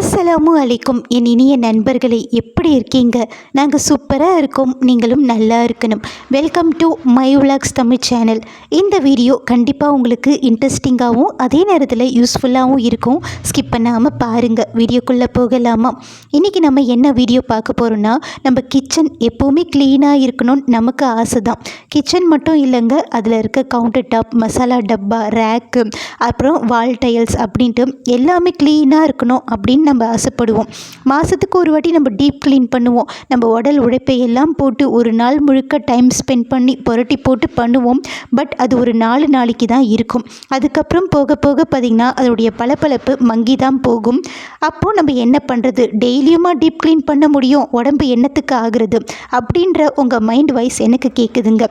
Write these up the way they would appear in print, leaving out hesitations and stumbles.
அஸ்ஸலாமு அலைக்கும் என் இனிய நண்பர்களே, எப்படி இருக்கீங்க? நாங்கள் சூப்பராக இருக்கோம். நீங்களும் நல்லா இருக்கணும். Welcome to my vlogs Tamil channel. இந்த வீடியோ கண்டிப்பாக உங்களுக்கு இன்ட்ரெஸ்டிங்காகவும் அதே நேரத்தில் யூஸ்ஃபுல்லாகவும் இருக்கும். ஸ்கிப் பண்ணாமல் பாருங்கள். வீடியோக்குள்ளே போகலாமா? இன்றைக்கி நம்ம என்ன வீடியோ பார்க்க போகிறோன்னா, நம்ம கிச்சன் எப்போவுமே க்ளீனாக இருக்கணும்னு நமக்கு ஆசை தான். கிச்சன் மட்டும் இல்லைங்க, அதில் இருக்க கவுண்டர் டாப், மசாலா டப்பா, ரேக்கு, அப்புறம் வால் டைல்ஸ் அப்படின்ட்டு எல்லாமே க்ளீனாக இருக்கணும் அப்படின்னு நம்ம ஆசைப்படுவோம். மாதத்துக்கு ஒரு வாட்டி நம்ம டீப் க்ளீன் பண்ணுவோம். நம்ம உடல் உழைப்பை எல்லாம் போட்டு ஒரு நாள் முழுக்க டைம் ஸ்பெண்ட் பண்ணி புரட்டி போட்டு பண்ணுவோம். பட் அது ஒரு 4 நாளைக்கு தான் இருக்கும். அதுக்கப்புறம் போக போக பார்த்திங்கன்னா அதோடைய பளபளப்பு மங்கி தான் போகும். அப்போது நம்ம என்ன பண்ணுறது? டெய்லியுமா டீப் க்ளீன் பண்ண முடியும்? உடம்பு என்னத்துக்கு ஆகுறது அப்படின்ற உங்கள் மைண்ட் வைஸ் எனக்கு கேட்குதுங்க.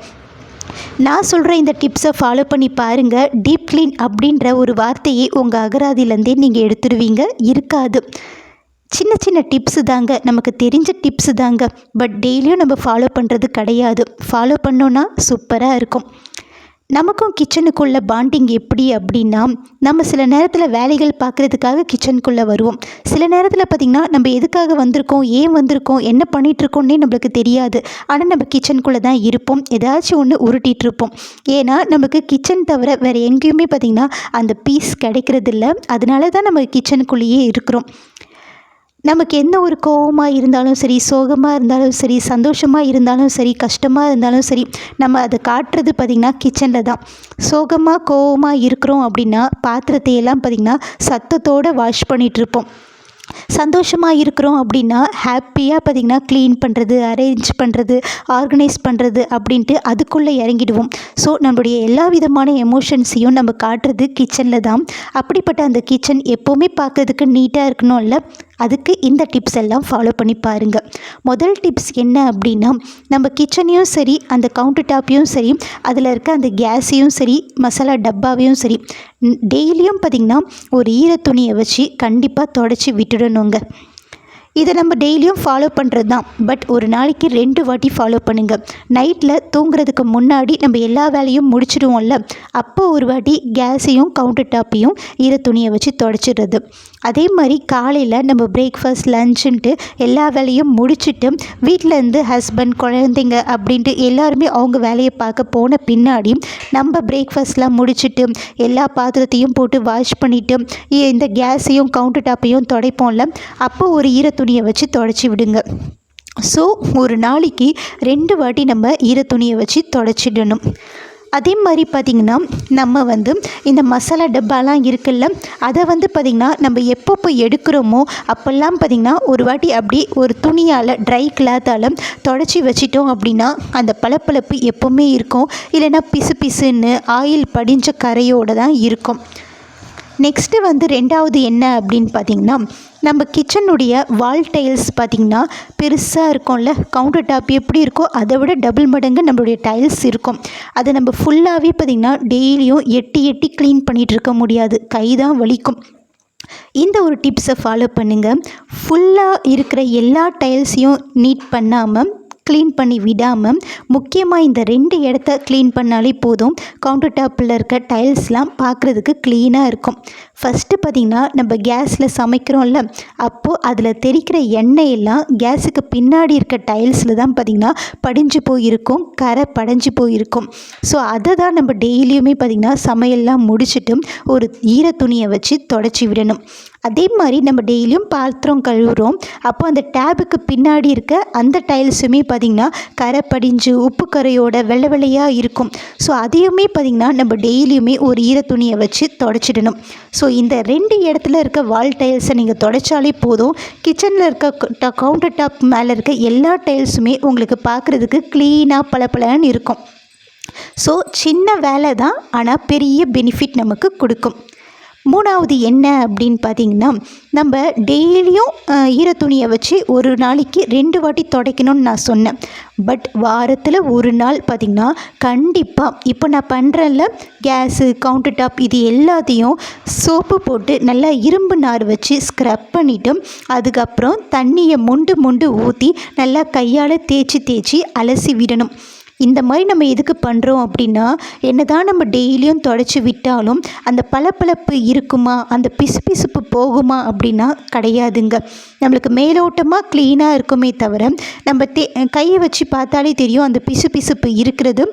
நான் சொல்கிற இந்த டிப்ஸை ஃபாலோ பண்ணி பாருங்கள். டீப் க்ளீன் அப்படின்ற ஒரு வார்த்தையை உங்கள் அகராதியிலேருந்தே நீங்கள் எடுத்துடுவீங்க. இருக்காது. சின்ன சின்ன டிப்ஸு தாங்க, நமக்கு தெரிஞ்ச டிப்ஸு தாங்க. பட் டெய்லியும் நம்ம ஃபாலோ பண்ணுறது கிடையாது. ஃபாலோ பண்ணோன்னா சூப்பராக இருக்கும். நமக்கும் கிச்சனுக்குள்ளே பாண்டிங் எப்படி அப்படின்னா, நம்ம சில நேரத்தில் வேலைகள் பார்க்குறதுக்காக கிச்சனுக்குள்ளே வருவோம். சில நேரத்தில் பார்த்திங்கன்னா நம்ம எதுக்காக வந்திருக்கோம், ஏன் வந்திருக்கோம், என்ன பண்ணிகிட்ருக்கோன்னே நம்மளுக்கு தெரியாது. ஆனால் நம்ம கிச்சனுக்குள்ளே தான் இருப்போம். ஏதாச்சும் ஒன்று உருட்டிகிட்ருப்போம். ஏன்னா நமக்கு கிச்சன் தவிர வேறு எங்கேயுமே பார்த்திங்கன்னா அந்த பீஸ் கிடைக்கிறதில்ல. அதனால தான் நம்ம கிச்சனுக்குள்ளேயே இருக்கிறோம். நமக்கு எந்த ஒரு கோவமாக இருந்தாலும் சரி, சோகமாக இருந்தாலும் சரி, சந்தோஷமாக இருந்தாலும் சரி, கஷ்டமாக இருந்தாலும் சரி, நம்ம அதை காட்டுறது பார்த்திங்கன்னா கிச்சனில் தான். சோகமாக கோவமாக இருக்கிறோம் அப்படின்னா பாத்திரத்தையெல்லாம் பார்த்திங்கன்னா சத்தத்தோடு வாஷ் பண்ணிகிட்ருப்போம். சந்தோஷமாக இருக்கிறோம் அப்படின்னா ஹாப்பியாக பார்த்திங்கன்னா க்ளீன் பண்ணுறது, அரேஞ்ச் பண்ணுறது, ஆர்கனைஸ் பண்ணுறது அப்படின்ட்டு அதுக்குள்ளே இறங்கிடுவோம். ஸோ நம்மளுடைய எல்லா விதமான எமோஷன்ஸையும் நம்ம காட்டுறது கிச்சனில் தான். அப்படிப்பட்ட அந்த கிச்சன் எப்போவுமே பார்க்குறதுக்கு நீட்டாக இருக்கணும்ல, அதுக்கு இந்த டிப்ஸ் எல்லாம் ஃபாலோ பண்ணி பாருங்கள். முதல் டிப்ஸ் என்ன அப்படின்னா, நம்ம கிச்சனையும் சரி, அந்த கவுண்டர் டாப்பையும் சரி, அதில் இருக்க அந்த கேஸையும் சரி, மசாலா டப்பாவையும் சரி, டெய்லியும் பார்த்திங்கன்னா ஒரு ஈர துணியை வச்சு கண்டிப்பாக தொடச்சி விட்டுடணுங்க. இதை நம்ம டெய்லியும் ஃபாலோ பண்ணுறது தான். பட் ஒரு நாளைக்கு 2 வாட்டி ஃபாலோ பண்ணுங்கள். நைட்டில் தூங்குறதுக்கு முன்னாடி நம்ம எல்லா வேலையும் முடிச்சிடுவோம்ல, அப்போது ஒரு வாட்டி கேஸையும் கவுண்டர் டாப்பையும் ஈர துணியை வச்சு தொடச்சிடுறது. அதே மாதிரி காலையில் நம்ம பிரேக்ஃபாஸ்ட், லன்ச்சுன்ட்டு எல்லா வேலையும் முடிச்சுட்டு வீட்டிலேருந்து ஹஸ்பண்ட், குழந்தைங்க அப்படின்ட்டு எல்லாருமே அவங்க வேலையை பார்க்க போன பின்னாடி நம்ம பிரேக்ஃபாஸ்ட்லாம் முடிச்சுட்டு எல்லா பாத்திரத்தையும் போட்டு வாஷ் பண்ணிவிட்டு இந்த கேஸையும் கவுண்டர் டாப்பையும் துடைப்போம்ல, அப்போது ஒரு ஈர துணியை வச்சு தொடச்சி விடுங்க. ஸோ ஒரு நாளைக்கு 2 வாட்டி நம்ம ஈர துணியை வச்சு தொடச்சிடணும். அதே மாதிரி பார்த்திங்கன்னா நம்ம இந்த மசாலா டப்பாலாம் இருக்குல்ல, அதை பார்த்திங்கன்னா நம்ம எப்போ எடுக்கிறோமோ அப்போல்லாம் பார்த்திங்கன்னா ஒரு வாட்டி அப்படி ஒரு துணியால், ட்ரை கிளாத்தால் தொடச்சி வச்சிட்டோம் அப்படின்னா அந்த பளபளப்பு எப்போவுமே இருக்கும். இல்லைன்னா பிசு பிசுன்னு ஆயில் படிஞ்ச கரையோடு தான் இருக்கும். நெக்ஸ்ட்டு 2வது என்ன அப்படின்னு பார்த்திங்கன்னா, நம்ம கிச்சனுடைய வால் டைல்ஸ் பார்த்திங்கன்னா பெருசாக இருக்கும்ல, கவுண்டர் டாப் எப்படி இருக்கோ அதை விட டபுள் மடங்கு நம்மளுடைய டைல்ஸ் இருக்கும். அதை நம்ம ஃபுல்லாகவே பார்த்திங்கன்னா டெய்லியும் எட்டி எட்டி க்ளீன் பண்ணிகிட்டு இருக்க முடியாது, கை தான் வலிக்கும். இந்த ஒரு டிப்ஸை ஃபாலோ பண்ணுங்கள். ஃபுல்லாக இருக்கிற எல்லா டைல்ஸையும் நீட் பண்ணாமல், க்ளீன் பண்ணி விடாமல், முக்கியமாக இந்த 2 இடத்த க்ளீன் பண்ணாலே போதும். கவுண்டர் டாப்பில் இருக்க டைல்ஸ்லாம் பார்க்குறதுக்கு க்ளீனாக இருக்கும். ஃபஸ்ட்டு பார்த்திங்கன்னா நம்ம கேஸில் சமைக்கிறோம்ல, அப்போது அதில் தெறிக்கிற எண்ணெயெல்லாம் கேஸுக்கு பின்னாடி இருக்க டைல்ஸில் தான் பார்த்திங்கன்னா படிஞ்சு போயிருக்கும், கரை படைஞ்சு போயிருக்கும். ஸோ அதை தான் நம்ம டெய்லியுமே பார்த்திங்கன்னா சமையல்லாம் முடிச்சுட்டு ஒரு ஈர துணியை வச்சு தொடச்சி விடணும். அதே மாதிரி நம்ம டெய்லியும் பாத்திரம் கழுவுறோம், அப்போ அந்த டேபுக்கு பின்னாடி இருக்க அந்த டைல்ஸுமே பார்த்திங்கன்னா கரை படிஞ்சு உப்பு கரையோட வெள்ளை வெள்ளையாக இருக்கும். ஸோ அதையுமே பார்த்திங்கன்னா நம்ம டெய்லியுமே ஒரு ஈர துணியை வச்சு தொடச்சிடணும். ஸோ இந்த 2 இடத்துல இருக்க வால் டைல்ஸை நீங்கள் தொடச்சாலே போதும். கிச்சனில் இருக்க கவுண்டர் டாப் மேலே இருக்க எல்லா டைல்ஸுமே உங்களுக்கு பார்க்குறதுக்கு க்ளீனாக பளபளன்னு இருக்கும். ஸோ சின்ன வேலை தான், ஆனால் பெரிய பெனிஃபிட் நமக்கு கொடுக்கும். 3வது என்ன அப்படின்னு பார்த்திங்கன்னா, நம்ம டெய்லியும் ஈர துணியை வச்சு ஒரு நாளைக்கு 2 வாட்டி துடைக்கணும்னு நான் சொன்னேன். பட் வாரத்தில் ஒரு நாள் பார்த்திங்கன்னா கண்டிப்பாக, இப்போ நான் பண்ணுறேன்ல, கேஸு, கவுண்டர் டாப் இது எல்லாத்தையும் சோப்பு போட்டு நல்லா இரும்பு நார் வச்சு ஸ்க்ரப் பண்ணிவிட்டு அதுக்கப்புறம் தண்ணியை மொண்டு ஊற்றி நல்லா கையால் தேய்ச்சி அலசி விடணும். இந்த மாதிரி நம்ம எதுக்கு பண்ணுறோம் அப்படின்னா, என்னதான் நம்ம டெய்லியும் தொடச்சி விட்டாலும் அந்த பளபளப்பு இருக்குமா, அந்த பிசுபிசுப்பு போகுமா அப்படின்னா கிடையாதுங்க. நம்மளுக்கு மேலோட்டமாக க்ளீனாக இருக்குமே தவிர, நம்ம கையை வச்சு பார்த்தாலே தெரியும் அந்த பிசுபிசுப்பு இருக்கிறது,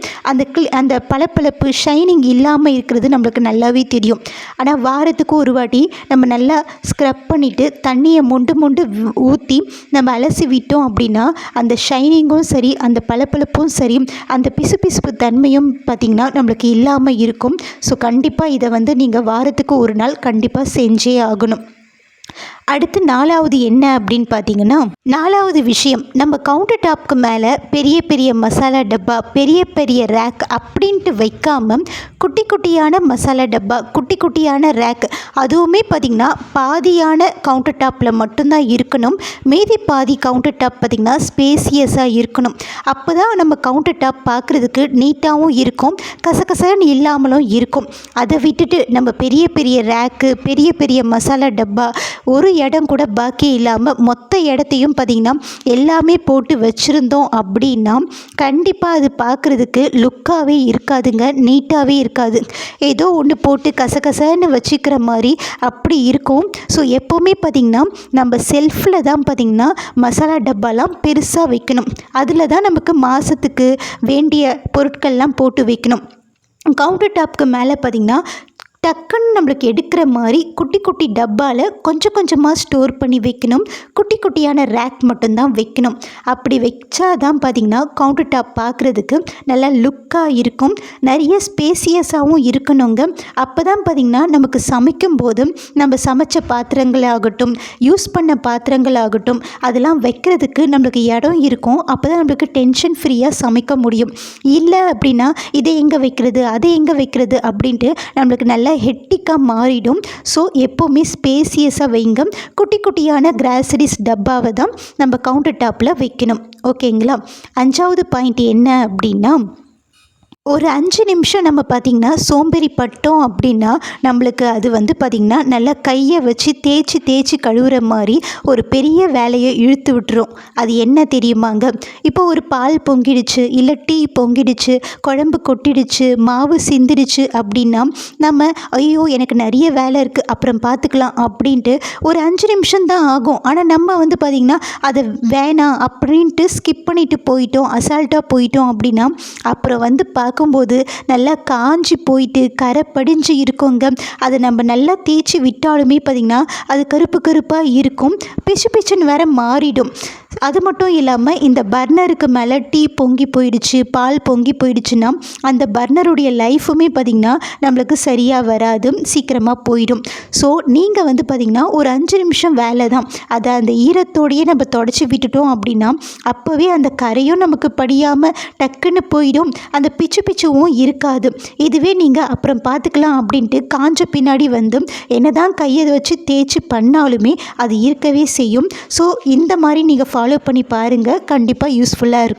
அந்த பளபளப்பு ஷைனிங் இல்லாமல் இருக்கிறது நம்மளுக்கு நல்லாவே தெரியும். ஆனால் வாரத்துக்கு ஒரு வாட்டி நம்ம நல்லா ஸ்க்ரப் பண்ணிவிட்டு தண்ணியை மொண்டு ஊற்றி நம்ம அலசி விட்டோம் அப்படின்னா அந்த ஷைனிங்கும் சரி, அந்த பளபளப்பும் சரி, அந்த பிசுபிசுப்பு தன்மையும் பார்த்திங்கன்னா நம்மளுக்கு இல்லாமல் இருக்கும். ஸோ கண்டிப்பாக இதை வந்து நீங்கள் வாரத்துக்கு ஒரு நாள் கண்டிப்பாக செஞ்சே ஆகணும். அடுத்து 4வது என்ன அப்படின்னு பார்த்தீங்கன்னா, 4வது விஷயம், நம்ம கவுண்டர் டாப்க்கு மேலே பெரிய பெரிய மசாலா டப்பா, பெரிய பெரிய ரேக் அப்படின்ட்டு வைக்காமல் குட்டி குட்டியான மசாலா டப்பா, குட்டி குட்டியான ரேக், அதுவுமே பார்த்திங்கன்னா பாதியான கவுண்டர் டாப்பில் மட்டும்தான் இருக்கணும். மீதி பாதி கவுண்டர் டாப் பார்த்திங்கன்னா ஸ்பேசியஸாக இருக்கணும். அப்போ தான் நம்ம கவுண்டர் டாப் பார்க்குறதுக்கு நீட்டாகவும் இருக்கும், கசகசன்னு இல்லாமலும் இருக்கும். அதை விட்டுட்டு நம்ம பெரிய பெரிய ரேக்கு, பெரிய பெரிய மசாலா டப்பா, ஒரு இடம் கூட பாக்கி இல்லாமல் மொத்த இடத்தையும் பார்த்திங்கன்னா எல்லாமே போட்டு வச்சுருந்தோம் அப்படின்னா கண்டிப்பாக அது பார்க்குறதுக்கு லுக்காகவே இருக்காதுங்க, நீட்டாகவே இருக்காது. ஏதோ ஒன்று போட்டு கசகசன்னு வச்சுக்கிற மாதிரி அப்படி இருக்கும். ஸோ எப்போவுமே பார்த்திங்கன்னா நம்ம செல்ஃபில் தான் பார்த்திங்கன்னா மசாலா டப்பாலாம் பெருசாக வைக்கணும். அதில் தான் நமக்கு மாதத்துக்கு வேண்டிய பொருட்கள்லாம் போட்டு வைக்கணும். கவுண்டர் டாப்க்கு மேலே பார்த்திங்கன்னா டக்குன்னு நம்மளுக்கு எடுக்கிற மாதிரி குட்டி குட்டி டப்பாவில் கொஞ்சம் கொஞ்சமாக ஸ்டோர் பண்ணி வைக்கணும். குட்டி குட்டியான ரேக் மட்டும்தான் வைக்கணும். அப்படி வச்சா தான் பார்த்திங்கன்னா கவுண்டர் டாப் பார்க்குறதுக்கு நல்லா லுக்காக இருக்கும், நிறைய ஸ்பேசியஸாகவும் இருக்கணுங்க. அப்போ தான் பார்த்திங்கன்னா நமக்கு சமைக்கும் போது நம்ம சமைச்ச பாத்திரங்களாகட்டும், யூஸ் பண்ண பாத்திரங்களாகட்டும், அதெல்லாம் வைக்கிறதுக்கு நம்மளுக்கு இடம் இருக்கும். அப்போ தான் நம்மளுக்கு டென்ஷன் ஃப்ரீயாக சமைக்க முடியும். இல்லை அப்படின்னா இதை எங்கே வைக்கிறது, அதை எங்கே வைக்கிறது அப்படின்ட்டு நம்மளுக்கு நல்லா ஹெக்டிக்காக மாறிடும். ஸோ எப்போவுமே ஸ்பேசியஸாக வைங்க. குட்டி குட்டியான கிராசரிஸ் டப்பாவை தான் நம்ம கவுண்டர் டாப்பில் வைக்கணும். ஓகேங்களா? 5வது பாயிண்ட் என்ன அப்படின்னா, ஒரு 5 நிமிஷம் நம்ம பார்த்திங்கன்னா சோம்பேறி பட்டோம் அப்படின்னா நம்மளுக்கு அது வந்து பார்த்திங்கன்னா நல்லா கையை வச்சு தேய்ச்சி கழுவுற மாதிரி ஒரு பெரிய வேலையை இழுத்து விட்டுரும். அது என்ன தெரியுமாங்க? இப்போ ஒரு பால் பொங்கிடுச்சு, இல்லை டீ பொங்கிடுச்சு, குழம்பு கொட்டிடுச்சு, மாவு சிந்திடுச்சு அப்படின்னா நம்ம ஐயோ எனக்கு நிறைய வேலை இருக்குது அப்புறம் பார்த்துக்கலாம் அப்படின்ட்டு ஒரு 5 நிமிஷம் தான் ஆகும். ஆனால் நம்ம வந்து பார்த்திங்கன்னா அதை வேணாம் அப்படின்ட்டு ஸ்கிப் பண்ணிவிட்டு போயிட்டோம், அசால்ட்டாக போயிட்டோம் அப்படின்னா அப்புறம் வந்து பார்க்கும்போது நல்லா காஞ்சி போயிட்டு கரை படிஞ்சு இருக்குங்க. அதை நம்ம நல்லா தேய்ச்சி விட்டாலுமே பார்த்திங்கன்னா அது கருப்பு கருப்பாக இருக்கும், பிச்சு பிச்சுன்னு வேற மாறிடும். அது மட்டும் இல்லாமல் இந்த பர்னருக்கு மேலே டீ பொங்கி போயிடுச்சு, பால் பொங்கி போயிடுச்சுன்னா அந்த பர்னருடைய லைஃபுமே பார்த்திங்கன்னா நம்மளுக்கு சரியாக வராது, சீக்கிரமாக போயிடும். ஸோ நீங்கள் வந்து பார்த்திங்கன்னா ஒரு 5 நிமிஷம் வேலை தான், அதை அந்த ஈரத்தோடையே நம்ம தொடச்சி விட்டுட்டோம் அப்படின்னா அப்போவே அந்த கரையும் நமக்கு படியாமல் டக்குன்னு போயிடும், அந்த பிச்சு பிச்சுவும் இருக்காது. இதுவே நீங்கள் அப்புறம் பார்த்துக்கலாம் அப்படின்ட்டு காஞ்ச பின்னாடி வந்து என்ன தான் கையை வச்சு தேய்ச்சி பண்ணாலுமே அது இருக்கவே செய்யும். ஸோ இந்த மாதிரி நீங்கள் ஃபாலோ பண்ணி பாருங்கள், கண்டிப்பாக யூஸ்ஃபுல்லாக இருக்கும்.